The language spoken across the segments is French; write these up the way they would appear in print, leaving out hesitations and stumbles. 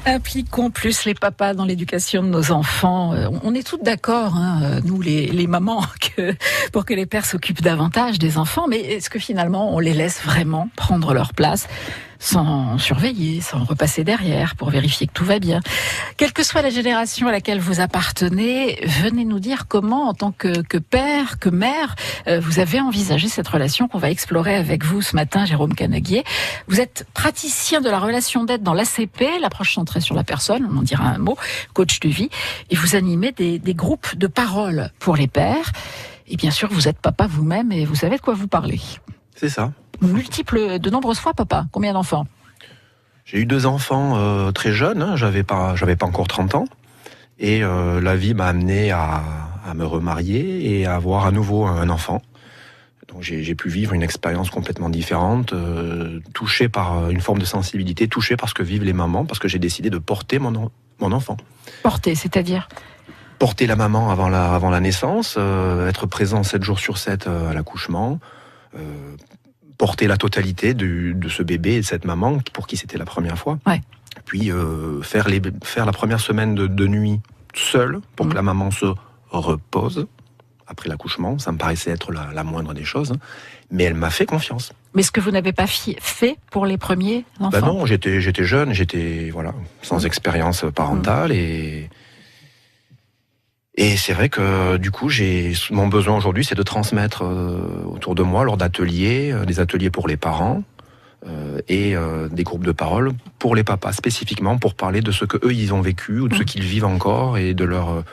Impliquons plus les papas dans l'éducation de nos enfants. On est toutes d'accord, nous les mamans, pour que les pères s'occupent davantage des enfants. Mais est-ce que finalement on les laisse vraiment prendre leur place sans surveiller, sans repasser derrière pour vérifier que tout va bien? Quelle que soit la génération à laquelle vous appartenez, venez nous dire comment, en tant que père, que mère, vous avez envisagé cette relation qu'on va explorer avec vous ce matin, Jérôme Canaguier. Vous êtes praticien de la relation d'aide dans l'ACP, l'approche centrée sur la personne, on en dira un mot, coach de vie, et vous animez des groupes de parole pour les pères. Et bien sûr, vous êtes papa vous-même et vous savez de quoi vous parlez. C'est ça. De nombreuses fois, papa. Combien d'enfants ? J'ai eu 2 enfants très jeunes, j'avais pas encore 30 ans. Et la vie m'a amené à me remarier et à avoir à nouveau un enfant. Donc j'ai pu vivre une expérience complètement différente, touché par une forme de sensibilité, touché par ce que vivent les mamans, parce que j'ai décidé de porter mon enfant. Porter, c'est-à-dire ? Porter la maman avant la naissance, être présent 7 jours sur 7 à l'accouchement, porter la totalité de ce bébé et de cette maman pour qui c'était la première fois. Ouais. Puis faire la première semaine de nuit seule pour que la maman se repose après l'accouchement. Ça me paraissait être la moindre des choses, mais elle m'a fait confiance. Mais ce que vous n'avez pas fait pour les premiers enfants ? Non, j'étais jeune, sans expérience parentale et c'est vrai que du coup, mon besoin aujourd'hui, c'est de transmettre autour de moi lors d'ateliers, des ateliers pour les parents et des groupes de parole pour les papas spécifiquement pour parler de ce que eux ils ont vécu ou de ce qu'ils vivent encore et de leur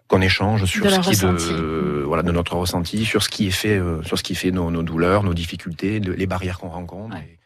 qu'on échange sur de notre ressenti, sur ce qui est fait, sur ce qui fait nos douleurs, nos difficultés, les barrières qu'on rencontre. Ouais.